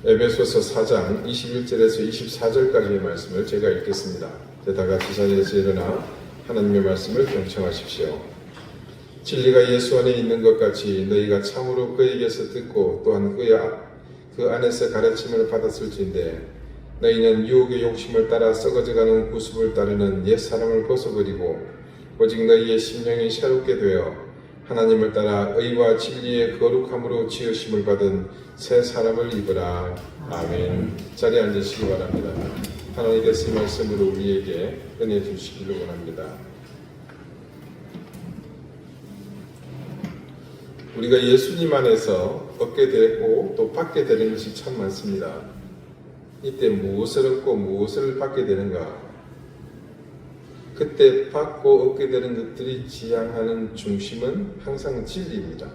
에베소서 4장 21절에서 24절까지의 말씀을 제가 읽겠습니다. 다 같이 자리에서 일어나 하나님의 말씀을 경청하십시오. 진리가 예수 안에 있는 것 같이 너희가 참으로 그에게서 듣고 또한 그 안에서 가르침을 받았을진데 너희는 유혹의 욕심을 따라 썩어져가는 구습을 따르는 옛 사람을 벗어버리고 오직 너희의 심령이 새롭게 되어 하나님을 따라 의와 진리의 거룩함으로 지으심을 받은 새 사람을 입으라. 아멘. 자리에 앉으시기 바랍니다. 하나님께서 이 말씀으로 우리에게 은혜 주시기를 원합니다. 우리가 예수님 안에서 얻게 되고 또 받게 되는 것이 참 많습니다. 이때 무엇을 얻고 무엇을 받게 되는가? 그때 받고 얻게 되는 것들이 지향하는 중심은 항상 진리입니다.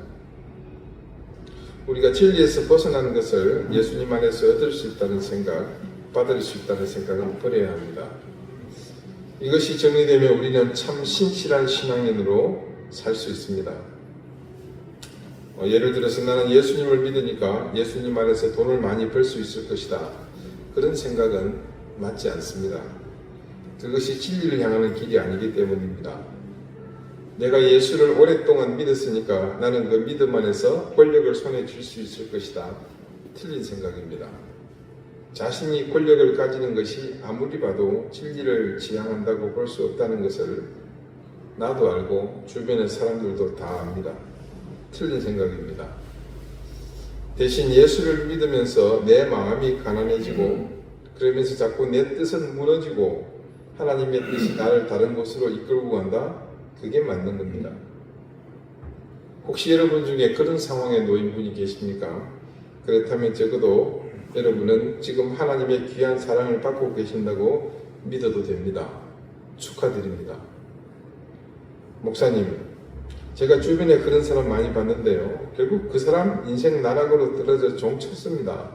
우리가 진리에서 벗어나는 것을 예수님 안에서 얻을 수 있다는 생각, 받을 수 있다는 생각은 버려야 합니다. 이것이 정리되면 우리는 참 신실한 신앙인으로 살 수 있습니다. 예를 들어서 나는 예수님을 믿으니까 예수님 안에서 돈을 많이 벌 수 있을 것이다. 그런 생각은 맞지 않습니다. 그것이 진리를 향하는 길이 아니기 때문입니다. 내가 예수를 오랫동안 믿었으니까 나는 그 믿음 안에서 권력을 손에 쥘 수 있을 것이다. 틀린 생각입니다. 자신이 권력을 가지는 것이 아무리 봐도 진리를 지향한다고 볼 수 없다는 것을 나도 알고 주변의 사람들도 다 압니다. 틀린 생각입니다. 대신 예수를 믿으면서 내 마음이 가난해지고 그러면서 자꾸 내 뜻은 무너지고 하나님의 뜻이 나를 다른 곳으로 이끌고 간다? 그게 맞는 겁니다. 혹시 여러분 중에 그런 상황에 놓인 분이 계십니까? 그렇다면 적어도 여러분은 지금 하나님의 귀한 사랑을 받고 계신다고 믿어도 됩니다. 축하드립니다. 목사님, 제가 주변에 그런 사람 많이 봤는데요. 결국 그 사람 인생 나락으로 떨어져 종쳤습니다.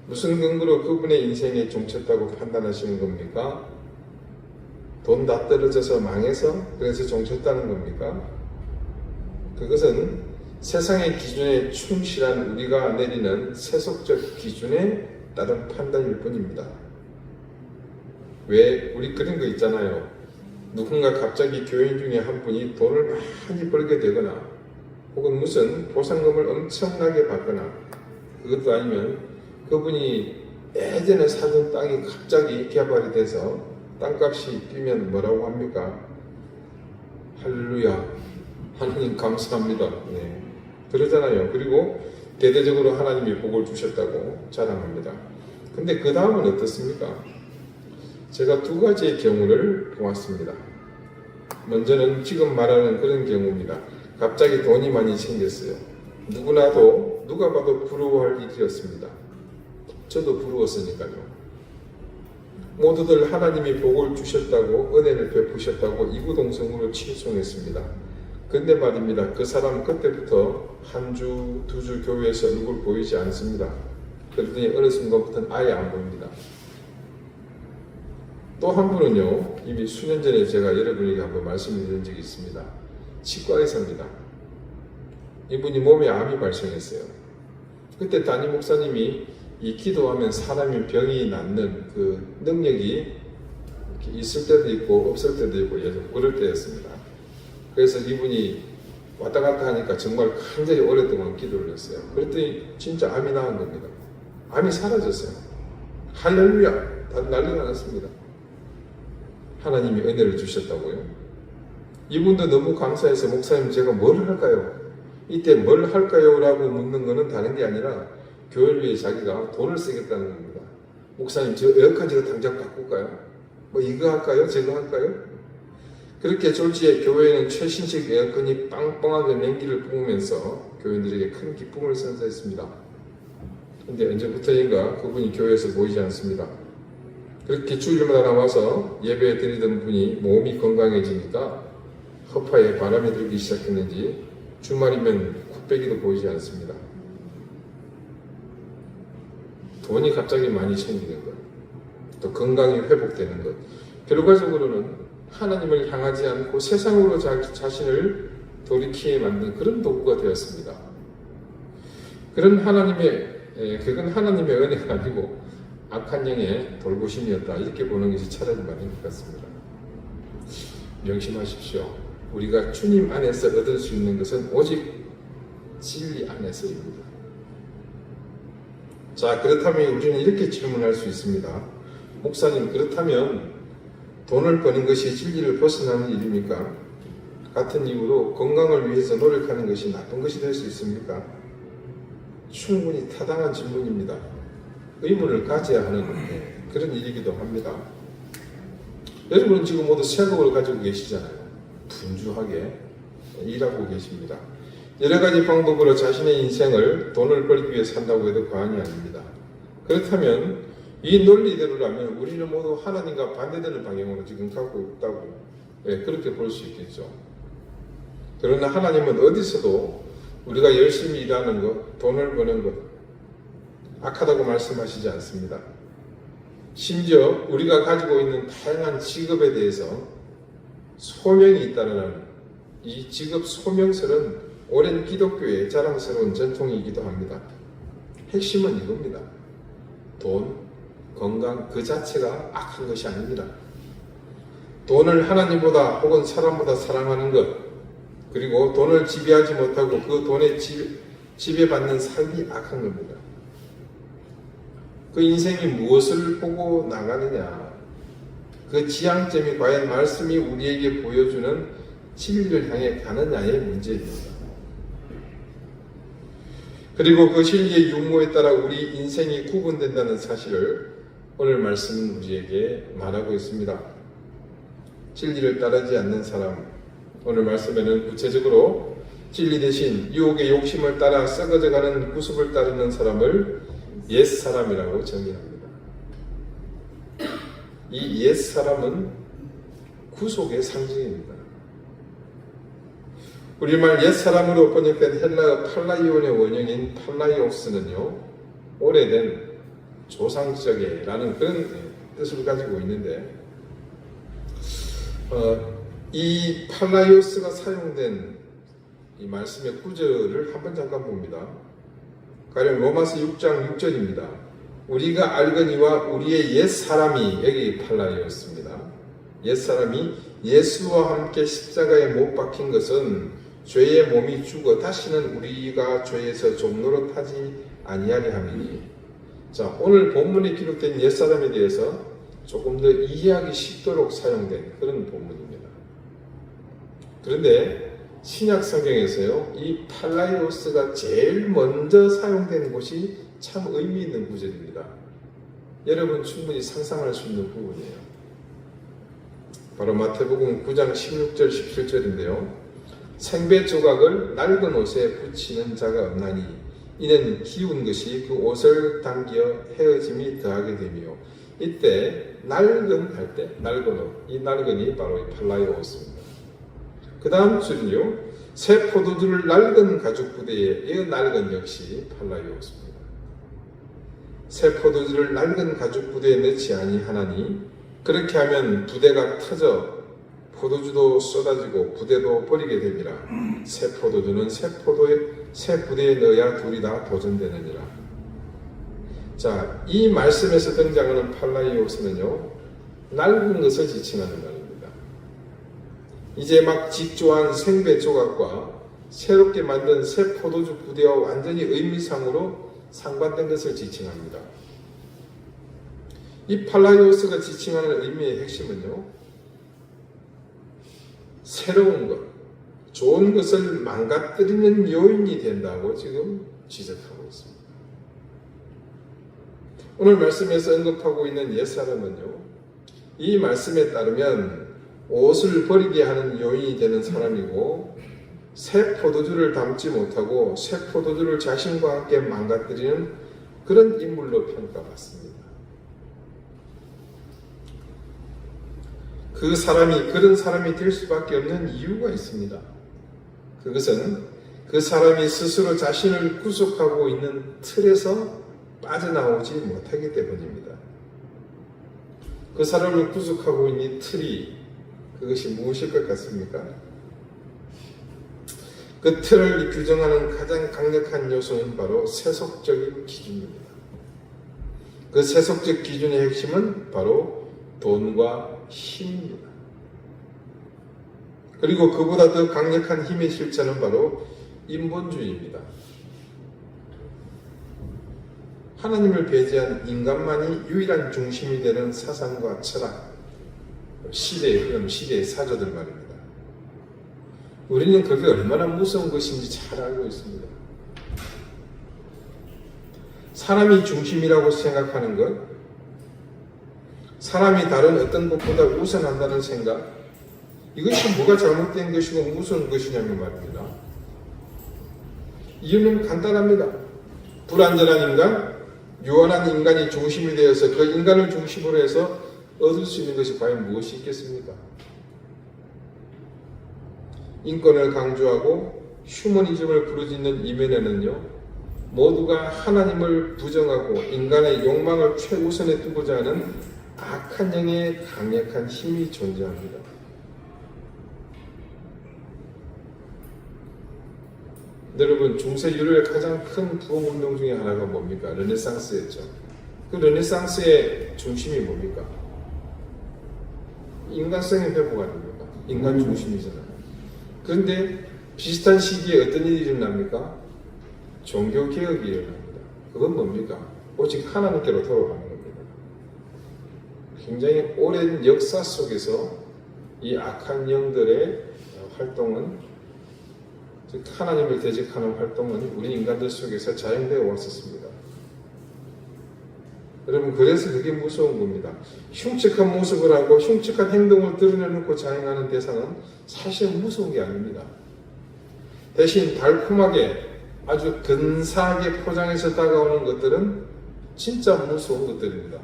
무슨 근거로 그분의 인생에 종쳤다고 판단하시는 겁니까? 돈 다 떨어져서 망해서 그래서 종쳤다는 겁니까? 그것은 세상의 기준에 충실한 우리가 내리는 세속적 기준에 따른 판단일 뿐입니다. 왜? 우리 그런 거 있잖아요. 누군가 갑자기 교인 중에 한 분이 돈을 많이 벌게 되거나 혹은 무슨 보상금을 엄청나게 받거나 그것도 아니면 그분이 예전에 사던 땅이 갑자기 개발이 돼서 땅값이 뛰면 뭐라고 합니까? 할렐루야, 하나님 감사합니다. 네. 그러잖아요. 그리고 대대적으로 하나님이 복을 주셨다고 자랑합니다. 근데 그 다음은 어떻습니까? 제가 두 가지의 경우를 보았습니다. 먼저는 지금 말하는 그런 경우입니다. 갑자기 돈이 많이 생겼어요. 누가 봐도 부러워할 일이었습니다. 저도 부러웠으니까요. 모두들 하나님이 복을 주셨다고 은혜를 베푸셨다고 이구동성으로 칭송했습니다. 근데 말입니다. 그 사람 그때부터 한 주, 두 주 교회에서 얼굴 보이지 않습니다. 그랬더니 어느 순간부터는 아예 안 보입니다. 또 한 분은요, 이미 수년 전에 제가 여러분에게 한번 말씀드린 적이 있습니다. 치과의사입니다. 이분이 몸에 암이 발생했어요. 그때 담임 목사님이 이 기도하면 사람이 병이 낫는 그 능력이 있을 때도 있고 없을 때도 있고 그럴 때였습니다. 그래서 이분이 왔다 갔다 하니까 정말 굉장히 오랫동안 기도를 했어요. 그랬더니 진짜 암이 나은 겁니다. 암이 사라졌어요. 할렐루야! 다 난리가 났습니다. 하나님이 은혜를 주셨다고요. 이분도 너무 감사해서 목사님 제가 뭘 할까요? 이때 뭘 할까요? 라고 묻는 거는 다른 게 아니라 교회를 위해 자기가 돈을 쓰겠다는 겁니다. 목사님 저 에어컨 제가 당장 바꿀까요? 뭐 이거 할까요? 저거 할까요? 그렇게 졸지에 교회에는 최신식 에어컨이 빵빵하게 냉기를 뿜으면서 교인들에게 큰 기쁨을 선사했습니다. 근데 언제부터인가 그분이 교회에서 보이지 않습니다. 그렇게 주일마다 나와서 예배 드리던 분이 몸이 건강해지니까 허파에 바람이 들기 시작했는지 주말이면 굿배기도 보이지 않습니다. 돈이 갑자기 많이 생기는 것, 또 건강이 회복되는 것, 결과적으로는 하나님을 향하지 않고 세상으로 자신을 돌이키게 만든 그런 도구가 되었습니다. 그런 하나님의 그건 하나님의 은혜가 아니고 악한 영의 돌보심이었다. 이렇게 보는 것이 차라리 맞는 것 같습니다. 명심하십시오. 우리가 주님 안에서 얻을 수 있는 것은 오직 진리 안에서입니다. 자, 그렇다면 우리는 이렇게 질문할 수 있습니다. 목사님, 그렇다면 돈을 버는 것이 진리를 벗어나는 일입니까? 같은 이유로 건강을 위해서 노력하는 것이 나쁜 것이 될 수 있습니까? 충분히 타당한 질문입니다. 의문을 가져야 하는 그런 일이기도 합니다. 여러분은 지금 모두 세금을 가지고 계시잖아요. 분주하게 일하고 계십니다. 여러 가지 방법으로 자신의 인생을 돈을 벌기 위해 산다고 해도 과언이 아닙니다. 그렇다면 이 논리대로라면 우리는 모두 하나님과 반대되는 방향으로 지금 가고 있다고 그렇게 볼 수 있겠죠. 그러나 하나님은 어디서도 우리가 열심히 일하는 것, 돈을 버는 것 악하다고 말씀하시지 않습니다. 심지어 우리가 가지고 있는 다양한 직업에 대해서 소명이 있다는 이 직업 소명설은 오랜 기독교의 자랑스러운 전통이기도 합니다. 핵심은 이겁니다. 돈, 건강 그 자체가 악한 것이 아닙니다. 돈을 하나님보다 혹은 사람보다 사랑하는 것, 그리고 돈을 지배하지 못하고 그 돈에 지배받는 삶이 악한 겁니다. 그 인생이 무엇을 보고 나가느냐, 그 지향점이 과연 말씀이 우리에게 보여주는 진리를 향해 가느냐의 문제입니다. 그리고 그 진리의 윤모에 따라 우리 인생이 구분된다는 사실을 오늘 말씀은 우리에게 말하고 있습니다. 진리를 따르지 않는 사람, 오늘 말씀에는 구체적으로 진리 대신 유혹의 욕심을 따라 썩어져가는 구습을 따르는 사람을 옛사람이라고 정의합니다. 이 옛사람은 구속의 상징입니다. 우리말 옛사람으로 번역된 헬라어 팔라이온의 원형인 팔라이오스는요, 오래된 조상적이라는 그런 뜻을 가지고 있는데, 이 팔라이오스가 사용된 이 말씀의 구절을 한번 잠깐 봅니다. 가령 로마서 6장 6절입니다. 우리가 알거니와 우리의 옛사람이, 여기 팔라이오스입니다. 옛사람이 예수와 함께 십자가에 못 박힌 것은 죄의 몸이 죽어 다시는 우리가 죄에서 종노릇하지 아니하리 함이니. 자, 오늘 본문에 기록된 옛사람에 대해서 조금 더 이해하기 쉽도록 사용된 그런 본문입니다. 그런데 신약 성경에서요, 이 팔라이오스가 제일 먼저 사용된 곳이 참 의미 있는 구절입니다. 여러분 충분히 상상할 수 있는 부분이에요. 바로 마태복음 9장 16절 17절인데요. 생배 조각을 낡은 옷에 붙이는 자가 없나니 이는 기운 것이 그 옷을 당겨 헤어짐이 더하게 되며, 이때 낡은 할 때 낡은 옷, 이 낡은이 바로 이 팔라이오스입니다. 그 다음 줄은요, 새 포도주를 낡은 가죽 부대에, 이 낡은 역시 팔라이오스입니다. 새 포도주를 낡은 가죽 부대에 넣지 아니하나니 그렇게 하면 부대가 터져 포도주도 쏟아지고 부대도 버리게 됩니다. 새 포도주는 새 부대에 넣어야 둘이 다 보존되느니라. 자, 이 말씀에서 등장하는 팔라이오스는요, 낡은 것을 지칭하는 말입니다. 이제 막 직조한 생배 조각과 새롭게 만든 새 포도주 부대와 완전히 의미상으로 상반된 것을 지칭합니다. 이 팔라이오스가 지칭하는 의미의 핵심은요, 새로운 것, 좋은 것을 망가뜨리는 요인이 된다고 지금 지적하고 있습니다. 오늘 말씀에서 언급하고 있는 옛사람은요, 이 말씀에 따르면 옷을 버리게 하는 요인이 되는 사람이고, 새 포도주를 담지 못하고 새 포도주를 자신과 함께 망가뜨리는 그런 인물로 평가받습니다. 그 사람이 그런 사람이 될 수밖에 없는 이유가 있습니다. 그것은 그 사람이 스스로 자신을 구속하고 있는 틀에서 빠져나오지 못하기 때문입니다. 그 사람을 구속하고 있는 틀이 그것이 무엇일 것 같습니까? 그 틀을 규정하는 가장 강력한 요소는 바로 세속적인 기준입니다. 그 세속적 기준의 핵심은 바로 돈과 힘입니다. 그리고 그보다 더 강력한 힘의 실체는 바로 인본주의입니다. 하나님을 배제한 인간만이 유일한 중심이 되는 사상과 철학, 시대의 사조들 말입니다. 우리는 그게 얼마나 무서운 것인지 잘 알고 있습니다. 사람이 중심이라고 생각하는 것, 사람이 다른 어떤 것보다 우선한다는 생각, 이것이 뭐가 잘못된 것이고 무슨 것이냐면 말입니다. 이유는 간단합니다. 불완전한 인간, 유한한 인간이 중심이 되어서 그 인간을 중심으로 해서 얻을 수 있는 것이 과연 무엇이 있겠습니까? 인권을 강조하고 휴머니즘을 부르짖는 이면에는요, 모두가 하나님을 부정하고 인간의 욕망을 최우선에 두고자 하는 악한 영의 강력한 힘이 존재합니다. 여러분, 중세 유럽의 가장 큰 부흥운동 중에 하나가 뭡니까? 르네상스였죠. 그 르네상스의 중심이 뭡니까? 인간성의 회복 아닙니까? 인간 중심이잖아요. 그런데 비슷한 시기에 어떤 일이 일어납니까? 종교개혁이 일어납니다. 그건 뭡니까? 오직 하나님께로 돌아가는 겁니다. 굉장히 오랜 역사 속에서 이 악한 영들의 활동은, 즉 하나님을 대적하는 활동은 우리 인간들 속에서 자행되어 왔었습니다. 여러분, 그래서 그게 무서운 겁니다. 흉측한 모습을 하고 흉측한 행동을 드러내놓고 자행하는 대상은 사실 무서운 게 아닙니다. 대신 달콤하게 아주 근사하게 포장해서 다가오는 것들은 진짜 무서운 것들입니다.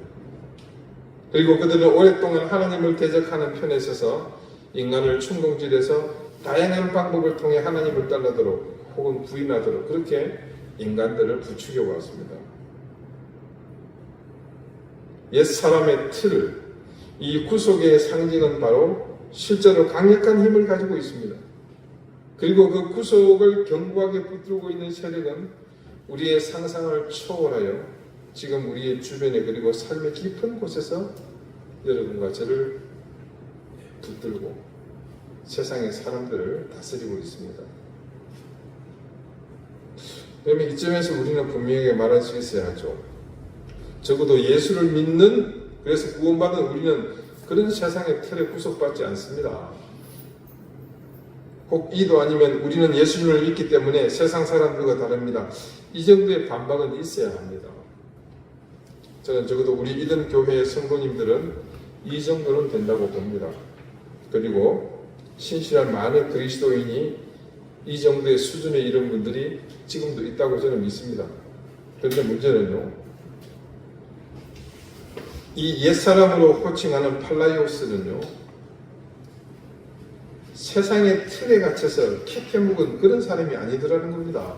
그리고 그들은 오랫동안 하나님을 대적하는 편에 서서 인간을 충동질해서 다양한 방법을 통해 하나님을 따르도록 혹은 부인하도록 그렇게 인간들을 부추겨 왔습니다. 옛사람의 틀, 이 구속의 상징은 바로 실제로 강력한 힘을 가지고 있습니다. 그리고 그 구속을 견고하게 붙들고 있는 세력은 우리의 상상을 초월하여 지금 우리의 주변에 그리고 삶의 깊은 곳에서 여러분과 저를 붙들고 세상의 사람들을 다스리고 있습니다. 그러면 이점에서 우리는 분명하게 말할 수 있어야 하죠. 적어도 예수를 믿는, 그래서 구원받은 우리는 그런 세상의 틀에 구속받지 않습니다. 혹 이도 아니면 우리는 예수님을 믿기 때문에 세상 사람들과 다릅니다. 이 정도의 반박은 있어야 합니다. 저는 적어도 우리 이든 교회의 성도님들은 이 정도는 된다고 봅니다. 그리고 신실한 많은 그리스도인이 이 정도의 수준에 이른 분들이 지금도 있다고 저는 믿습니다. 그런데 문제는요, 이 옛사람으로 호칭하는 팔라이오스는요, 세상의 틀에 갇혀서 캐캐묵은 그런 사람이 아니더라는 겁니다.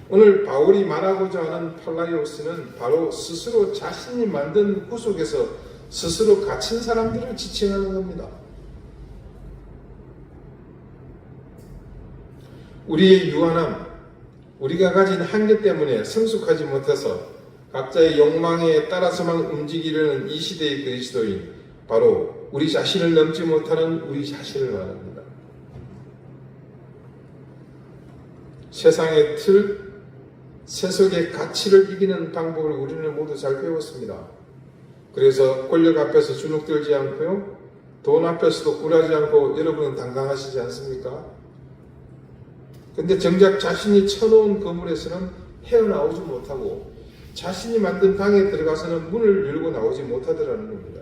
오늘 바울이 말하고자 하는 팔라이오스는 바로 스스로 자신이 만든 구속에서 스스로 갇힌 사람들을 지칭하는 겁니다. 우리의 유한함, 우리가 가진 한계 때문에 성숙하지 못해서 각자의 욕망에 따라서만 움직이려는 이 시대의 그리스도인, 바로 우리 자신을 넘지 못하는 우리 자신을 말합니다. 세상의 틀, 세속의 가치를 이기는 방법을 우리는 모두 잘 배웠습니다. 그래서 권력 앞에서 주눅들지 않고요, 돈 앞에서도 굴하지 않고 여러분은 당당하시지 않습니까? 근데 정작 자신이 쳐놓은 건물에서는 헤어나오지 못하고 자신이 만든 방에 들어가서는 문을 열고 나오지 못하더라는 겁니다.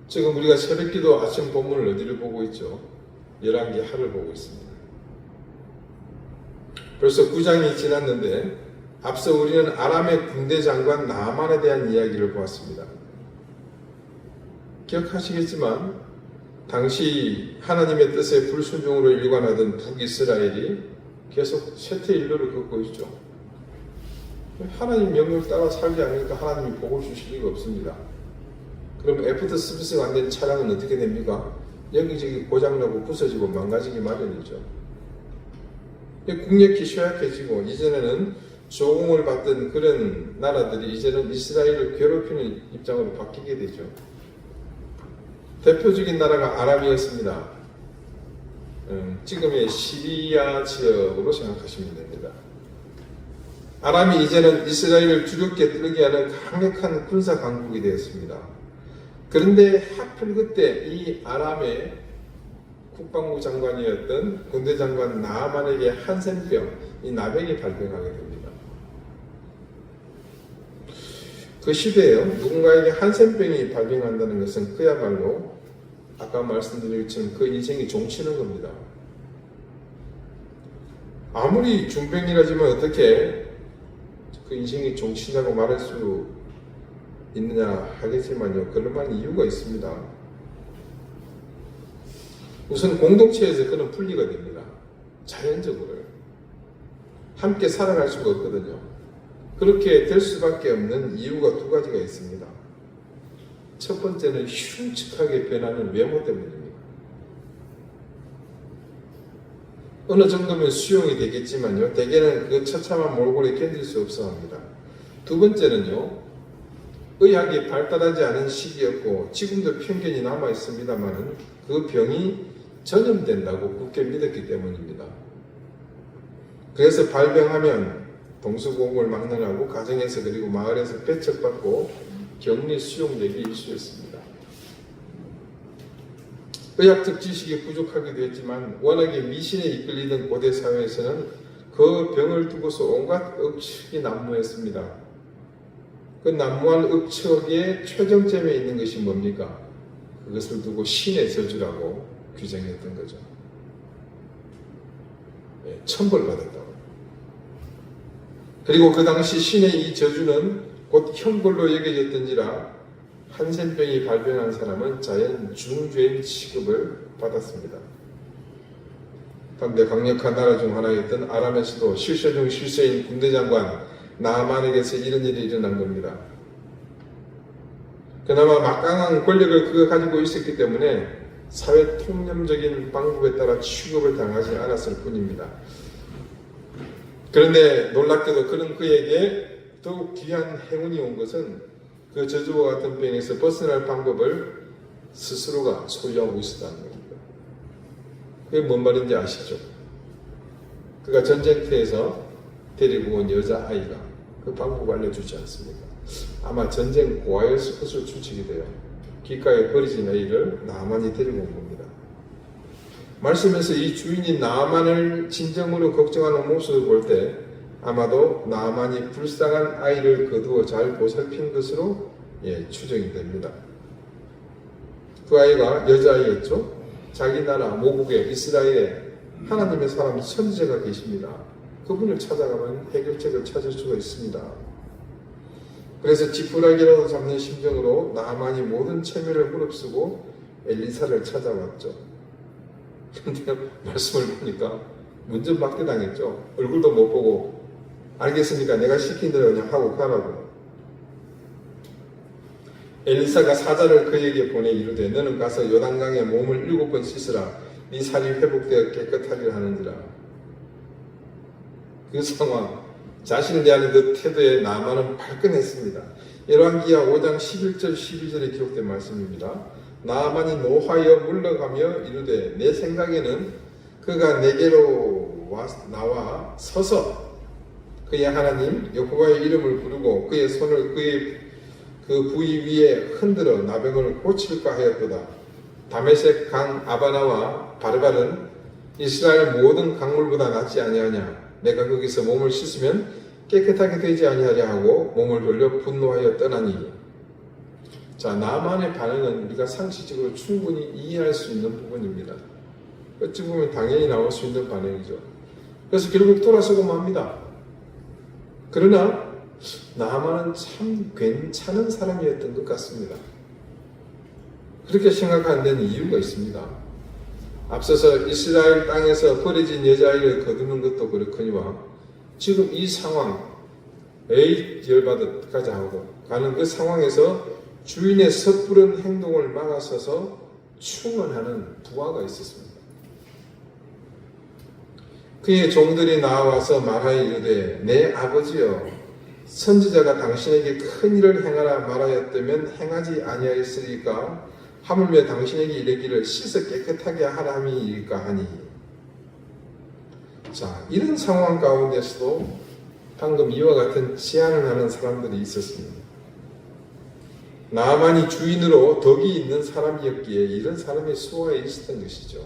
지금 우리가 새벽기도 아침 본문을 어디를 보고 있죠? 열왕기 하를 보고 있습니다. 벌써 9장이 지났는데 앞서 우리는 아람의 군대 장관 나아만에 대한 이야기를 보았습니다. 기억하시겠지만 당시 하나님의 뜻에 불순종으로 일관하던 북이스라엘이 계속 쇠퇴일로를 걷고 있죠. 하나님 명령을 따라 살지 않으니까 하나님이 복을 주실 리가 없습니다. 그럼 애프터 서비스가 안 된 차량은 어떻게 됩니까? 여기저기 고장나고 부서지고 망가지기 마련이죠. 국력이 쇠약해지고 이전에는 조공을 받던 그런 나라들이 이제는 이스라엘을 괴롭히는 입장으로 바뀌게 되죠. 대표적인 나라가 아람이었습니다. 지금의 시리아 지역으로 생각하시면 됩니다. 아람이 이제는 이스라엘을 두렵게 떨게 하는 강력한 군사 강국이 되었습니다. 그런데 하필 그때 이 아람의 국방부 장관이었던 군대 장관 나아만에게 한센병, 이 나병이 발병하게 됩니다. 그 시대에 누군가에게 한센병이 발병한다는 것은 그야말로 아까 말씀드린 것처럼 그 인생이 종치는 겁니다. 아무리 중병이라지만 어떻게 그 인생이 종치냐고 말할 수 있느냐 하겠지만요. 그럴 만한 이유가 있습니다. 우선 공동체에서 그는 분리가 됩니다. 자연적으로. 함께 살아갈 수가 없거든요. 그렇게 될 수밖에 없는 이유가 두 가지가 있습니다. 첫 번째는 흉측하게 변하는 외모 때문입니다. 어느 정도면 수용이 되겠지만요. 대개는 그 처참한 몰골에 견딜 수 없어 합니다. 두 번째는요. 의학이 발달하지 않은 시기였고 지금도 편견이 남아 있습니다만 그 병이 전염된다고 굳게 믿었기 때문입니다. 그래서 발병하면 동서고금을 막론하고 가정에서 그리고 마을에서 배척받고 격리 수용되기 일쑤였습니다. 의학적 지식이 부족하기도 했지만 워낙에 미신에 이끌리던 고대 사회에서는 그 병을 두고서 온갖 억측이 난무했습니다. 그 난무한 억측의 최정점에 있는 것이 뭡니까? 그것을 두고 신의 저주라고 규정했던 거죠. 천벌받았다고. 그리고 그 당시 신의 이 저주는 곧 형벌로 여겨졌던지라 한센병이 발병한 사람은 자연 중죄인 취급을 받았습니다. 당대 강력한 나라 중 하나였던 아람에서도 실세 중 실세인 군대 장관 나아만에게서 이런 일이 일어난 겁니다. 그나마 막강한 권력을 그가 가지고 있었기 때문에 사회 통념적인 방법에 따라 취급을 당하지 않았을 뿐입니다. 그런데 놀랍게도 그런 그에게 더욱 귀한 행운이 온 것은 그 저주와 같은 병에서 벗어날 방법을 스스로가 소유하고 있었다는 겁니다. 그게 뭔 말인지 아시죠? 그가 전쟁터에서 데리고 온 여자아이가 그 방법을 알려주지 않습니까? 아마 전쟁 고아였을 것으로 추측이 돼요. 귓가에 버려진 아이를 나아만이 데리고 온 겁니다. 말씀에서 이 주인이 나아만을 진정으로 걱정하는 모습을 볼 때 아마도 나아만이 불쌍한 아이를 거두어 잘 보살핀 것으로 추정이 됩니다. 그 아이가 여자아이였죠. 자기 나라 모국에 이스라엘에 하나님의 사람 선지자가 계십니다. 그분을 찾아가면 해결책을 찾을 수가 있습니다. 그래서 지푸라기라도 잡는 심정으로 나아만이 모든 체면을 무릅쓰고 엘리사를 찾아왔죠. 그런데 말씀을 보니까 먼저 막대당했죠. 얼굴도 못 보고 알겠으니까 내가 시킨 대로 그냥 하고 가라고. 엘리사가 사자를 그에게 보내 이르되 너는 가서 요단강에 몸을 7번 씻으라. 네 살이 회복되어 깨끗하리라 하는지라. 그 상황, 자신을 대하는 그 태도에 나아만은 발끈했습니다. 열왕기하 5장 11절 12절에 기록된 말씀입니다. 나아만이 노하여 물러가며 이르되 내 생각에는 그가 내게로 나와 서서 그의 하나님 여호와의 이름을 부르고 그의 손을 그의 그 부위 위에 흔들어 나병을 고칠까 하였도다. 다메섹 강 아바나와 바르바는 이스라엘 모든 강물보다 낫지 아니하냐. 내가 거기서 몸을 씻으면 깨끗하게 되지 아니하려 하고 몸을 돌려 분노하여 떠나니. 자, 나만의 반응은 우리가 상식적으로 충분히 이해할 수 있는 부분입니다. 어찌 보면 당연히 나올 수 있는 반응이죠. 그래서 결국 돌아서고 맙니다. 그러나 나만은 참 괜찮은 사람이었던 것 같습니다. 그렇게 생각하는 데는 이유가 있습니다. 앞서서 이스라엘 땅에서 버려진 여자아이를 거두는 것도 그렇거니와 지금 이 상황, 에이 열받듯 가자 하고 가는 그 상황에서 주인의 섣부른 행동을 막아서서 충원하는 부하가 있었습니다. 그의 종들이 나와서 말하여 이르되 내 아버지여 선지자가 당신에게 큰 일을 행하라 말하였다면 행하지 아니하였으리까 하물며 당신에게 이르기를 씻어 깨끗하게 하라 함이니까 하니. 자, 이런 상황 가운데서도 방금 이와 같은 제안을 하는 사람들이 있었습니다. 나만이 주인으로 덕이 있는 사람이었기에 이런 사람이 수하에 있었던 것이죠.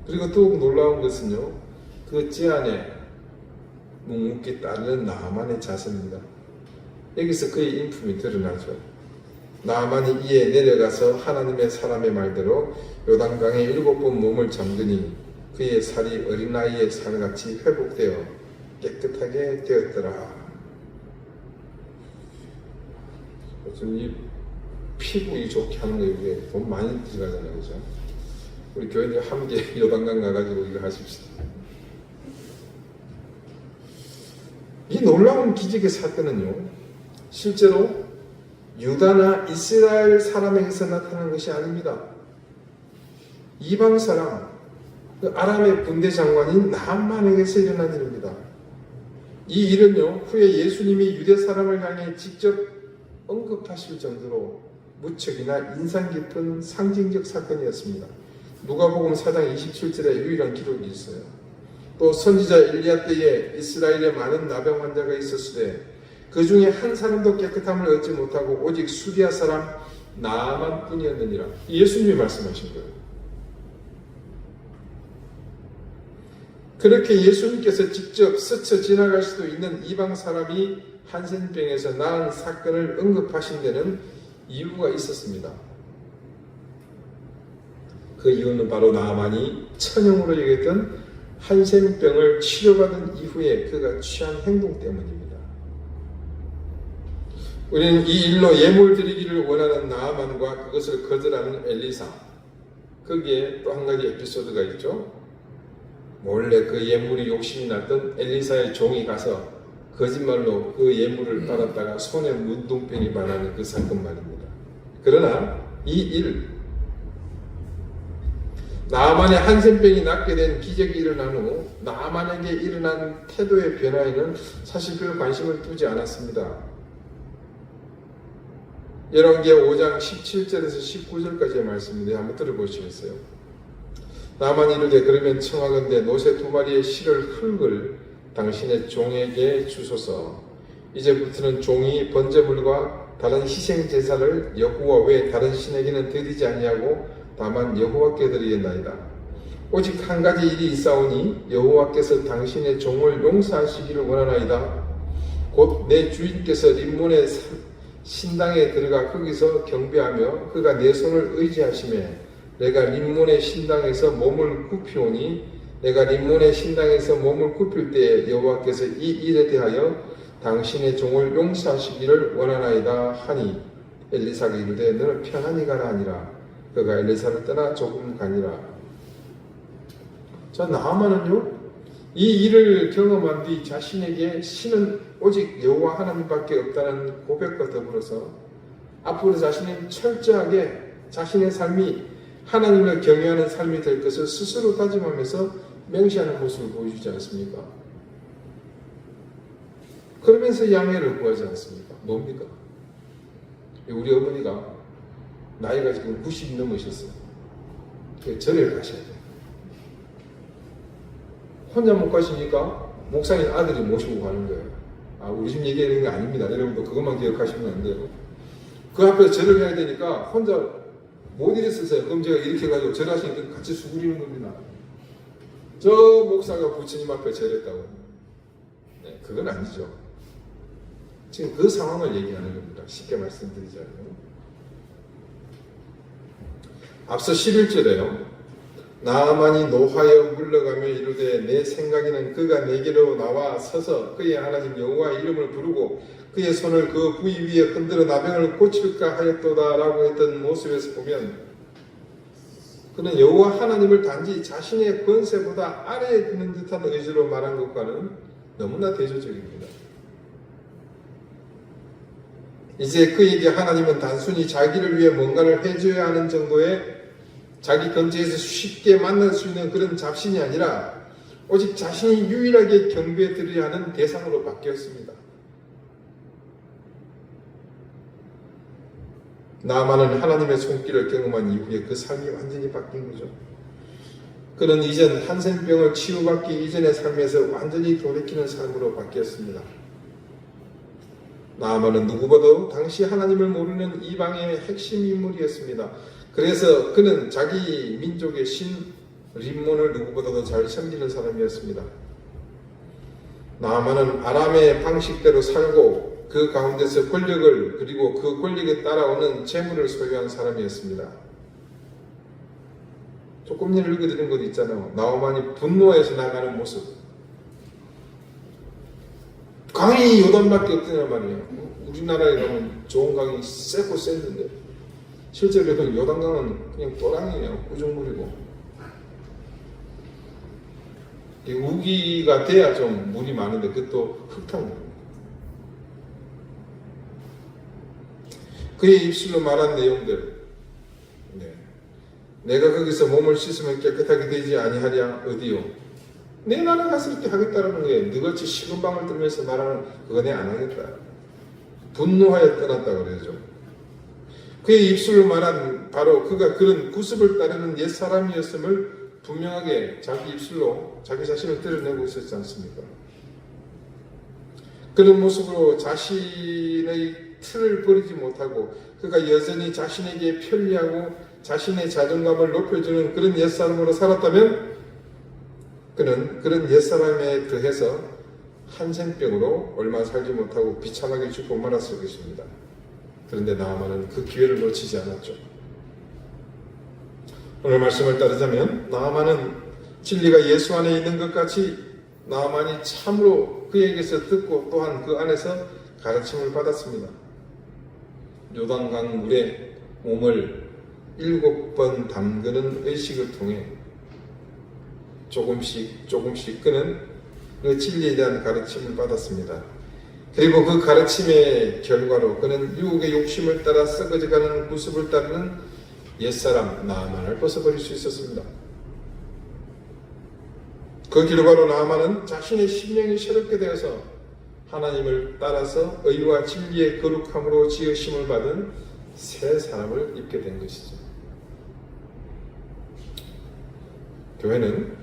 그리고 더욱 놀라운 것은요, 그 제안에 묵묵히 따르는 나만의 자세입니다. 여기서 그의 인품이 드러나죠. 나만이 이에 내려가서 하나님의 사람의 말대로 요단강에 7번 몸을 잠그니 그의 살이 어린아이의 살같이 회복되어 깨끗하게 되었더라. 이 피부 좋게 하는 거 이게 돈 많이 들어가잖아요, 그죠? 우리 교회들 함께 요단강 가가지고 이거 하십시다. 이 놀라운 기적의 사건은요, 실제로 유다나 이스라엘 사람에게서 나타난 것이 아닙니다. 이방 사람, 그 아람의 군대 장관인 나만에게서 일어난 일입니다. 이 일은요, 후에 예수님이 유대 사람을 향해 직접 언급하실 정도로 무척이나 인상 깊은 상징적 사건이었습니다. 누가복음 4장 27절에 유일한 기록이 있어요. 또 선지자 엘리야 때에 이스라엘에 많은 나병 환자가 있었으되 그 중에 한 사람도 깨끗함을 얻지 못하고 오직 수리아 사람 나만 뿐이었느니라. 예수님이 말씀하신 거예요. 그렇게 예수님께서 직접 스쳐 지나갈 수도 있는 이방 사람이 한센병에서 나은 사건을 언급하신 데는 이유가 있었습니다. 그 이유는 바로 나만이 천형으로 여겼던 한센병을 치료받은 이후에 그가 취한 행동 때문입니다. 우리는 이 일로 예물 드리기를 원하는 나아만과 그것을 거절하는 엘리사, 거기에 또 한 가지 에피소드가 있죠. 몰래 그 예물이 욕심이 났던 엘리사의 종이 가서 거짓말로 그 예물을 받았다가 손에 문둥병이 반하는 그 사건 말입니다. 그러나 이 일, 나아만의 한센병이 낫게 된 기적이 일어난 후 나아만에게 일어난 태도의 변화에는 사실 별 관심을 두지 않았습니다. 열왕기하 5장 17절에서 19절까지의 말씀인데 한번 들어보시겠어요? 나아만이 이르되 그러면 청하건대 노새 2마리의 실을 흙을 당신의 종에게 주소서. 이제부터는 종이 번제물과 다른 희생 제사를 여호와 외 다른 신에게는 드리지 아니하고 다만 여호와께 드리겠나이다. 오직 한 가지 일이 있사오니 여호와께서 당신의 종을 용서하시기를 원하나이다. 곧 내 주인께서 림몬의 신당에 들어가 거기서 경배하며 그가 내 손을 의지하심에 내가 림몬의 신당에서 몸을 굽히오니 내가 림몬의 신당에서 몸을 굽힐 때에 여호와께서 이 일에 대하여 당신의 종을 용서하시기를 원하나이다 하니 엘리사가 이르되 너는 평안히 가라 하니라. 그가 엘리사를 떠나 조금 가니라. 자, 나아만은요, 이 일을 경험한 뒤 자신에게 신은 오직 여호와 하나님밖에 없다는 고백과 더불어서 앞으로 자신은 철저하게 자신의 삶이 하나님을 경외하는 삶이 될 것을 스스로 다짐하면서 맹세하는 모습을 보여주지 않습니까? 그러면서 양해를 구하지 않습니까? 뭡니까? 우리 어머니가 나이가 지금 90이 넘으셨어요. 절에 가셔야 돼요. 혼자 못 가시니까 목사님 아들이 모시고 가는 거예요. 아, 우리 집 얘기하는 게 아닙니다. 여러분도 그것만 기억하시면 안 돼요. 그 앞에서 절을 해야 되니까 혼자 못 일었었어요. 그럼 제가 이렇게 해가지고 절하시니까 같이 수그리는 겁니다. 저 목사가 부처님 앞에 절했다고. 네, 그건 아니죠. 지금 그 상황을 얘기하는 겁니다. 쉽게 말씀드리자면. 앞서 11절에요. 나아만이 노하여 물러가며 이르되 내 생각에는 그가 내게로 나와 서서 그의 하나님 여호와의 이름을 부르고 그의 손을 그 부위 위에 흔들어 나병을 고칠까 하였도다 라고 했던 모습에서 보면 그는 여호와 하나님을 단지 자신의 권세보다 아래에 두는 듯한 의지로 말한 것과는 너무나 대조적입니다. 이제 그에게 하나님은 단순히 자기를 위해 뭔가를 해줘야 하는 정도의 자기 근처에서 쉽게 만날 수 있는 그런 잡신이 아니라 오직 자신이 유일하게 경배해 드려야 하는 대상으로 바뀌었습니다. 나아만은 하나님의 손길을 경험한 이후에 그 삶이 완전히 바뀐 거죠. 그는 이젠 한센병을 치유받기 이전의 삶에서 완전히 돌이키는 삶으로 바뀌었습니다. 나아만은 누구보다도 당시 하나님을 모르는 이방의 핵심 인물이었습니다. 그래서 그는 자기 민족의 신 림몬을 누구보다도 잘 섬기는 사람이었습니다. 나아만은 아람의 방식대로 살고 그 가운데서 권력을 그리고 그 권력에 따라오는 재물을 소유한 사람이었습니다. 조금 전에 읽어드린 것 있잖아요. 나아만이 분노해서 나가는 모습. 강이 요단밖에 없다는 말이에요. 우리나라에 가면 좋은 강이 세고 셌는데 실제로 요단강은 그냥 또랑이에요. 구정물이고. 우기가 돼야 좀 물이 많은데 그것도 흙탕물입니다. 그의 입술로 말한 내용들, 내가 거기서 몸을 씻으면 깨끗하게 되지 아니하랴 어디요? 내 나라 가서 이렇게 하겠다라는 거예요. 너같이 식은방을 들면서 말하는 그거 내 안 하겠다. 분노하여 떠났다 그러죠. 그의 입술로 말한 바로 그가 그런 구습을 따르는 옛사람이었음을 분명하게 자기 입술로 자기 자신을 드러내고 있었지 않습니까? 그런 모습으로 자신의 틀을 버리지 못하고 그가 여전히 자신에게 편리하고 자신의 자존감을 높여주는 그런 옛사람으로 살았다면 그는 그런 옛사람에 더해서 한센병으로 얼마 살지 못하고 비참하게 죽고 말았을 것입니다. 그런데 나아만은 그 기회를 놓치지 않았죠. 오늘 말씀을 따르자면 나아만은 진리가 예수 안에 있는 것 같이 나아만이 참으로 그에게서 듣고 또한 그 안에서 가르침을 받았습니다. 요단강 물에 몸을 7번 담그는 의식을 통해 조금씩 그는 그 진리에 대한 가르침을 받았습니다. 그리고 그 가르침의 결과로 그는 유혹의 욕심을 따라 썩어져가는 구습을 따르는 옛사람 나아만을 벗어버릴 수 있었습니다. 그 결과로 나아만은 자신의 심령이 새롭게 되어서 하나님을 따라서 의와 진리의 거룩함으로 지으심을 받은 새 사람을 입게 된 것이죠. 교회는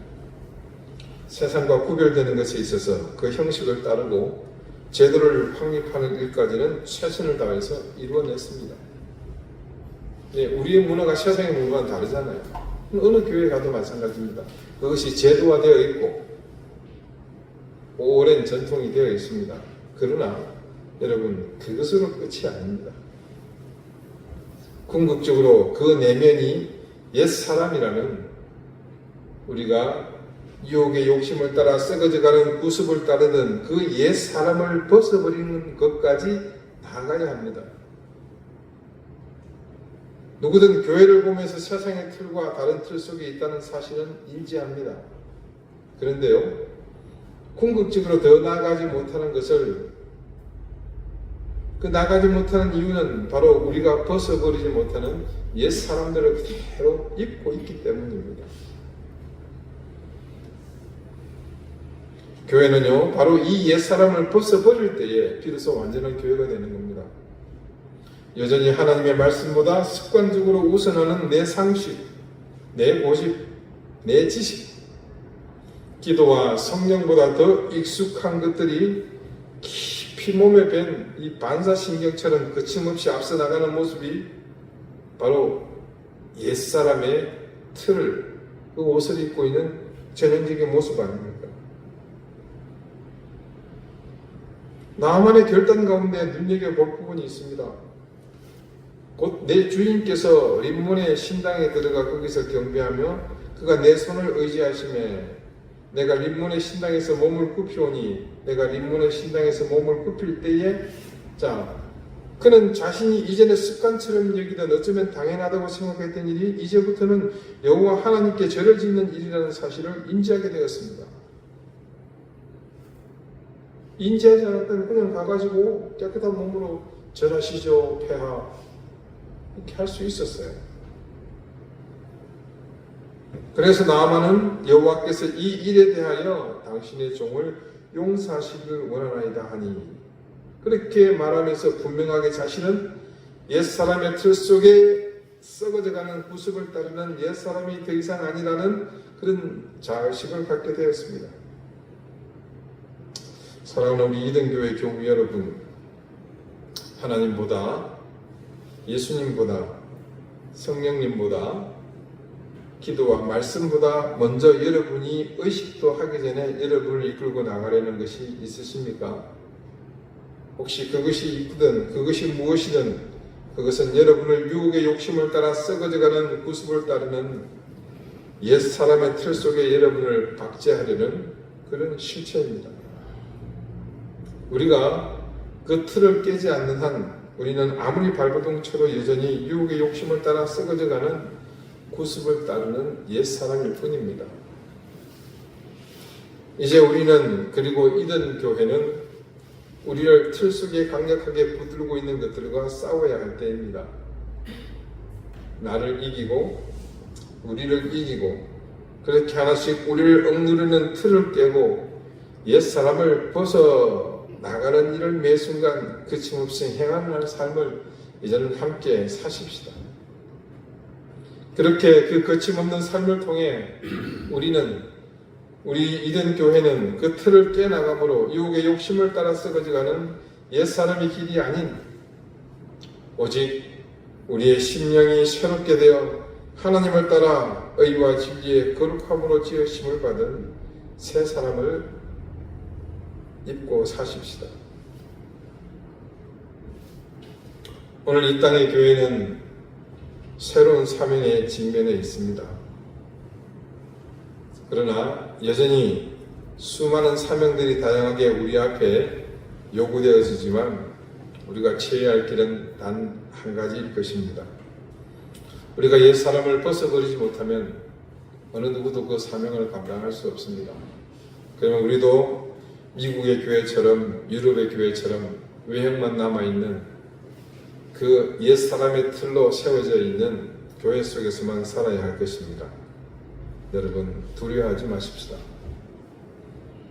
세상과 구별되는 것에 있어서 그 형식을 따르고 제도를 확립하는 일까지는 최선을 다해서 이루어냈습니다. 우리의 문화가 세상의 문화와는 다르잖아요. 어느 교회 가도 마찬가지입니다. 그것이 제도화되어 있고 오랜 전통이 되어 있습니다. 그러나 여러분 그것으로 끝이 아닙니다. 궁극적으로 그 내면이 옛사람이라는 우리가 유혹의 욕심을 따라 썩어져가는 구습을 따르던 그 옛사람을 벗어버리는 것까지 나아가야 합니다. 누구든 교회를 보면서 세상의 틀과 다른 틀 속에 있다는 사실은 인지합니다. 그런데요, 궁극적으로 더 나아가지 못하는 것을 그 나가지 못하는 이유는 바로 우리가 벗어버리지 못하는 옛 사람들을 그대로 입고 있기 때문입니다. 교회는요, 바로 이 옛 사람을 벗어버릴 때에 비로소 완전한 교회가 되는 겁니다. 여전히 하나님의 말씀보다 습관적으로 우선하는 내 상식, 내 고집, 내 지식, 기도와 성령보다 더 익숙한 것들이 깊이 몸에 밴 이 반사신경처럼 거침없이 앞서 나가는 모습이 바로 옛사람의 틀을, 그 옷을 입고 있는 전형적인 모습 아닙니까? 나만의 결단 가운데 눈여겨볼 부분이 있습니다. 곧 내 주인께서 림몬의 신당에 들어가 거기서 경배하며 그가 내 손을 의지하심에 내가 림몬의 신당에서 몸을 굽히오니 내가 림몬의 신당에서 몸을 굽힐 때에 그는 자신이 이전에 습관처럼 여기던 어쩌면 당연하다고 생각했던 일이 이제부터는 여호와 하나님께 절을 짓는 일이라는 사실을 인지하게 되었습니다. 인지하지 않았다면 그냥 가가지고 깨끗한 몸으로 절하시죠 폐하, 이렇게 할 수 있었어요. 그래서 나아만은 여호와께서 이 일에 대하여 당신의 종을 용서하시기를 원하나이다 하니, 그렇게 말하면서 분명하게 자신은 옛사람의 틀 속에 썩어져가는 구습을 따르는 옛사람이 더 이상 아니라는 그런 자의식을 갖게 되었습니다. 사랑하는 우리 이등교회 교우 여러분, 하나님보다, 예수님보다, 성령님보다, 기도와 말씀보다 먼저 여러분이 의식도 하기 전에 여러분을 이끌고 나가려는 것이 있으십니까? 혹시 그것이 이쁘든 그것이 무엇이든 그것은 여러분을 유혹의 욕심을 따라 썩어져가는 구습을 따르는 옛사람의 틀 속에 여러분을 박제하려는 그런 실체입니다. 우리가 그 틀을 깨지 않는 한 우리는 아무리 발버둥 쳐도 여전히 유혹의 욕심을 따라 썩어져가는 구습을 따르는 옛사람일 뿐입니다. 이제 우리는, 그리고 이든 교회는 우리를 틀 속에 강력하게 붙들고 있는 것들과 싸워야 할 때입니다. 나를 이기고 우리를 이기고 그렇게 하나씩 우리를 억누르는 틀을 깨고 옛사람을 벗어 나가는 일을 매 순간 거침없이 행하는 삶을 이제는 함께 사십시다. 그렇게 그 거침없는 삶을 통해 우리 이든 교회는 그 틀을 깨나감으로 유혹의 욕심을 따라 썩어져가는 옛사람의 길이 아닌 오직 우리의 심령이 새롭게 되어 하나님을 따라 의와 진리의 거룩함으로 지으심을 받은 새 사람을 입고 사십시다. 오늘 이 땅의 교회는 새로운 사명에 직면해 있습니다. 그러나 여전히 수많은 사명들이 다양하게 우리 앞에 요구되어지지만 우리가 취해야 할 길은 단 한 가지일 것입니다. 우리가 옛사람을 벗어버리지 못하면 어느 누구도 그 사명을 감당할 수 없습니다. 그러면 우리도 미국의 교회처럼, 유럽의 교회처럼 외형만 남아있는 그 옛사람의 틀로 세워져 있는 교회 속에서만 살아야 할 것입니다. 여러분, 두려워하지 마십시다.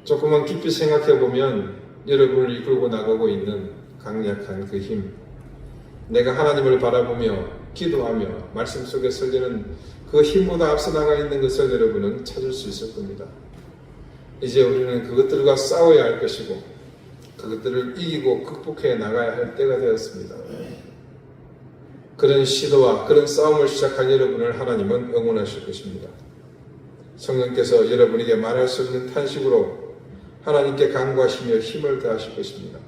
조금만 깊이 생각해 보면 여러분을 이끌고 나가고 있는 강력한 그 힘, 내가 하나님을 바라보며 기도하며 말씀 속에 설리는 그 힘보다 앞서 나가 있는 것을 여러분은 찾을 수 있을 겁니다. 이제 우리는 그것들과 싸워야 할 것이고 그것들을 이기고 극복해 나가야 할 때가 되었습니다. 그런 시도와 그런 싸움을 시작한 여러분을 하나님은 응원하실 것입니다. 성령께서 여러분에게 말할 수 없는 탄식으로 하나님께 간구하시며 힘을 더하실 것입니다.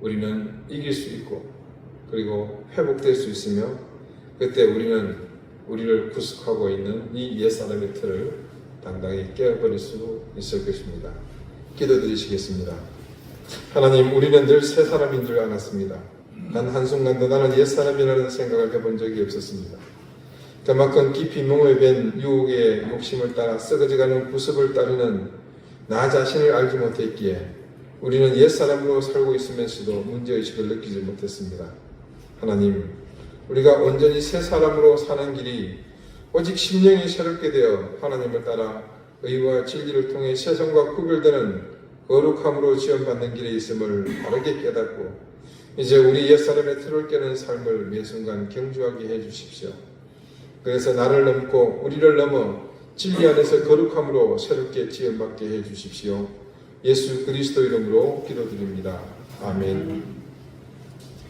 우리는 이길 수 있고 그리고 회복될 수 있으며 그때 우리는 우리를 구속하고 있는 이 옛사람의 틀을 당당히 깨어버릴 수 있을 것입니다. 기도드리시겠습니다. 하나님, 우리는 늘 새 사람인 줄 알았습니다. 단 한순간도 나는 옛사람이라는 생각을 해본 적이 없었습니다. 그만큼 깊이 몸에 밴 유혹의 욕심을 따라 썩어져가는 구습을 따르는 나 자신을 알지 못했기에 우리는 옛사람으로 살고 있으면서도 문제의식을 느끼지 못했습니다. 하나님, 우리가 온전히 새 사람으로 사는 길이 오직 심령이 새롭게 되어 하나님을 따라 의와 진리를 통해 세상과 구별되는 거룩함으로 지원받는 길에 있음을 바르게 깨닫고 이제 우리 옛사람의 틀을 깨는 삶을 매 순간 경주하게 해주십시오. 그래서 나를 넘고 우리를 넘어 진리 안에서 거룩함으로 새롭게 지원받게 해주십시오. 예수 그리스도 이름으로 기도드립니다. 아멘.